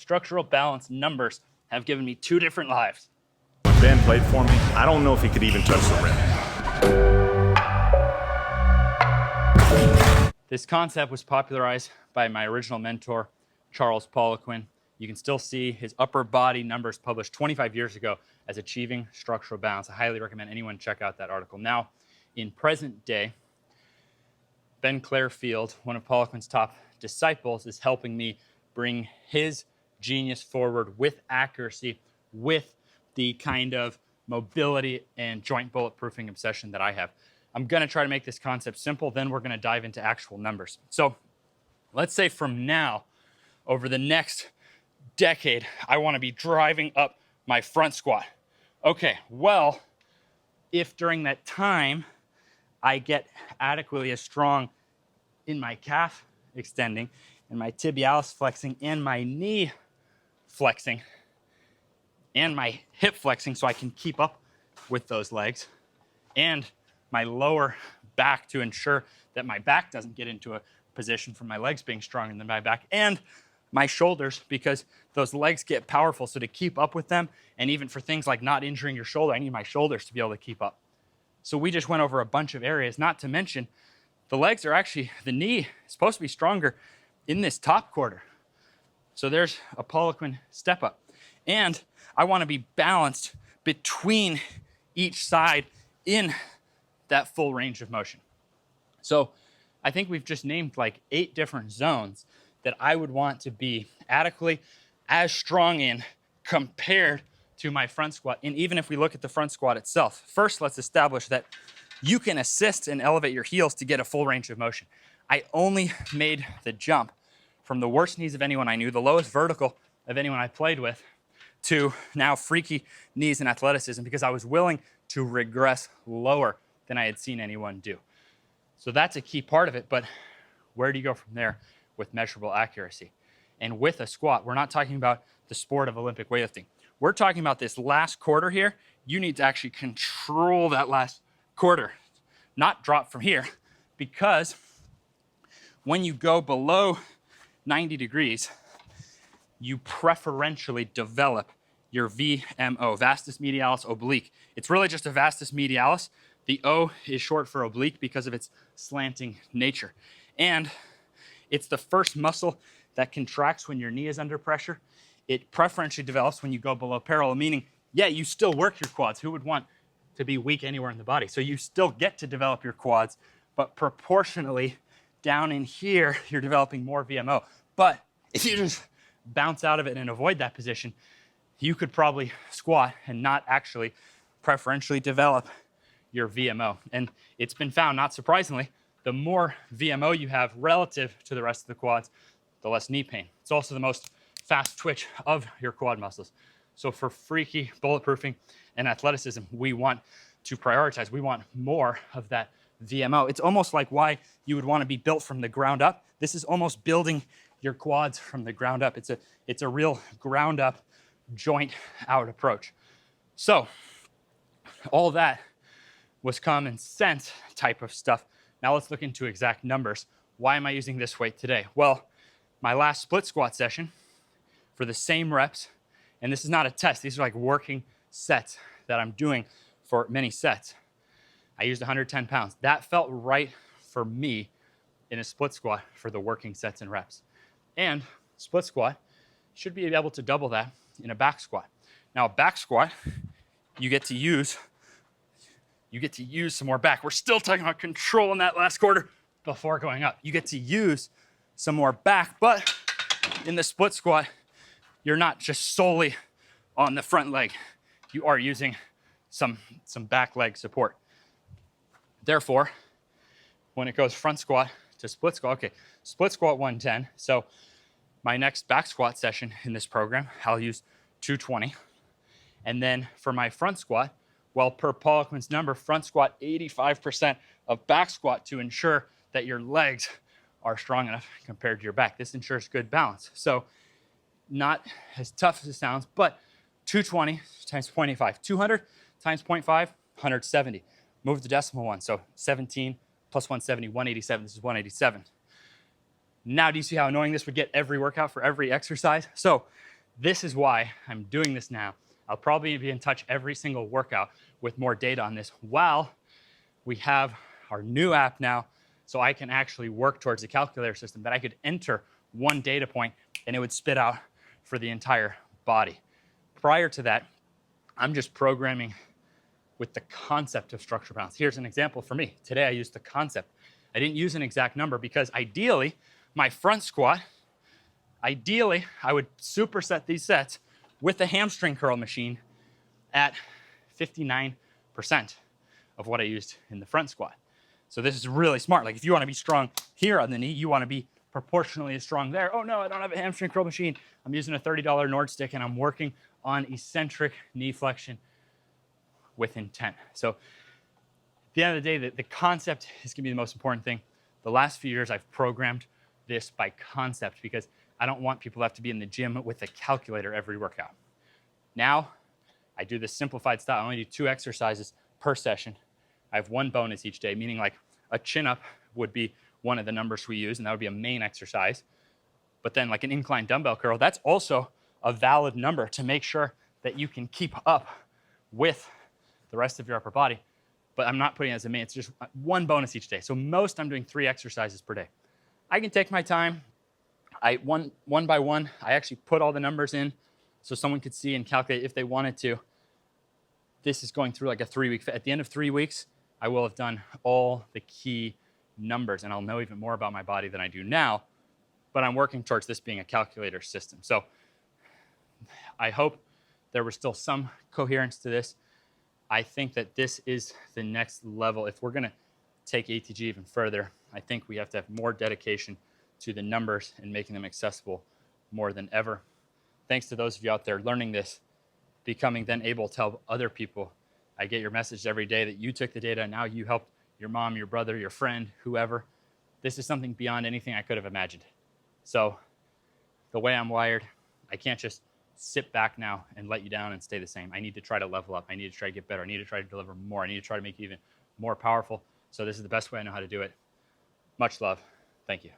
Structural balance numbers have given me 2 different lives. When Ben played for me, I don't know if he could even touch the rim. This concept was popularized by my original mentor, Charles Poliquin. You can still see his upper body numbers published 25 years ago as Achieving Structural Balance. I highly recommend anyone check out that article. Now, in present day, Ben Clairfield, one of Poliquin's top disciples, is helping me bring his genius forward with accuracy, with the kind of mobility and joint bulletproofing obsession that I have. I'm gonna try to make this concept simple, then we're gonna dive into actual numbers. So let's say from now, over the next decade, I wanna be driving up my front squat. Okay, well, if during that time, I get adequately as strong in my calf extending, and my tibialis flexing, and my knee flexing, and my hip flexing so I can keep up with those legs, and my lower back to ensure that my back doesn't get into a position from my legs being stronger than my back, and my shoulders, because those legs get powerful. So to keep up with them, and even for things like not injuring your shoulder, I need my shoulders to be able to keep up. So we just went over a bunch of areas, not to mention the legs are actually, the knee is supposed to be stronger in this top quarter. So there's a Poliquin step up. And I want to be balanced between each side in that full range of motion. So I think we've just named like 8 different zones that I would want to be adequately as strong in compared to my front squat. And even if we look at the front squat itself, first let's establish that you can assist and elevate your heels to get a full range of motion. I only made the jump from the worst knees of anyone I knew, the lowest vertical of anyone I played with, to now freaky knees and athleticism because I was willing to regress lower than I had seen anyone do. So that's a key part of it, but where do you go from there with measurable accuracy? And with a squat, we're not talking about the sport of Olympic weightlifting. We're talking about this last quarter here. You need to actually control that last quarter, not drop from here, because when you go below 90 degrees, you preferentially develop your VMO, vastus medialis oblique. It's really just a vastus medialis. The O is short for oblique because of its slanting nature. And it's the first muscle that contracts when your knee is under pressure. It preferentially develops when you go below parallel, meaning, yeah, you still work your quads. Who would want to be weak anywhere in the body? So you still get to develop your quads, but proportionally down in here, you're developing more VMO. But if you just bounce out of it and avoid that position, you could probably squat and not actually preferentially develop your VMO. And it's been found, not surprisingly, the more VMO you have relative to the rest of the quads, the less knee pain. It's also the most fast twitch of your quad muscles. So for freaky bulletproofing and athleticism, we want to prioritize. We want more of that VMO. It's almost like why you would want to be built from the ground up. This is almost building your quads from the ground up. It's a real ground up, joint out approach. So all that was common sense type of stuff. Now let's look into exact numbers. Why am I using this weight today? Well, my last split squat session for the same reps, and this is not a test, these are like working sets that I'm doing for many sets. I used 110 pounds. That felt right for me in a split squat for the working sets and reps. And split squat should be able to double that in a back squat. Now a back squat, you get to use some more back. We're still talking about control in that last quarter before going up. You get to use some more back, but in the split squat, you're not just solely on the front leg. You are using some back leg support. Therefore, when it goes front squat to split squat, okay, split squat 110. So my next back squat session in this program, I'll use 220. And then for my front squat, well, per Poliquin's number, front squat 85% of back squat to ensure that your legs are strong enough compared to your back. This ensures good balance. So not as tough as it sounds, but 220 times 0.85. 200 times 0.5, 170. Move the decimal one. So 17 plus 170, 187. This is 187. Now, do you see how annoying this would get every workout for every exercise? So This is why I'm doing this now. I'll probably be in touch every single workout with more data on this while we have our new app now, so I can actually work towards a calculator system that I could enter one data point and it would spit out for the entire body. Prior to that, I'm just programming with the concept of structural balance. Here's an example for me. Today I used the concept. I didn't use an exact number because ideally, my front squat, ideally, I would superset these sets with the hamstring curl machine at 59% of what I used in the front squat. So this is really smart. Like if you want to be strong here on the knee, you want to be proportionally as strong there. Oh no, I don't have a hamstring curl machine. I'm using a $30 Nord stick and I'm working on eccentric knee flexion with intent. So at the end of the day, the concept is going to be the most important thing. The last few years, I've programmed this by concept because I don't want people to have to be in the gym with a calculator every workout. Now, I do this simplified style. I only do 2 exercises per session. I have 1 bonus each day, meaning like a chin-up would be one of the numbers we use, and that would be a main exercise. But then like an incline dumbbell curl, that's also a valid number to make sure that you can keep up with the rest of your upper body. But I'm not putting it as a main, it's just 1 bonus each day. So most I'm doing 3 exercises per day. I can take my time. One by one, I actually put all the numbers in so someone could see and calculate if they wanted to. This is going through like a 3-week, at the end of 3 weeks, I will have done all the key numbers and I'll know even more about my body than I do now, but I'm working towards this being a calculator system. So I hope there was still some coherence to this. I think that this is the next level. If we're gonna take ATG even further, I think we have to have more dedication to the numbers and making them accessible more than ever. Thanks to those of you out there learning this, becoming then able to tell other people. I get your message every day that you took the data and now you helped your mom, your brother, your friend, whoever. This is something beyond anything I could have imagined. So the way I'm wired, I can't just sit back now and let you down and stay the same. I need to try to level up. I need to try to get better. I need to try to deliver more. I need to try to make it even more powerful. So this is the best way I know how to do it. Much love. Thank you.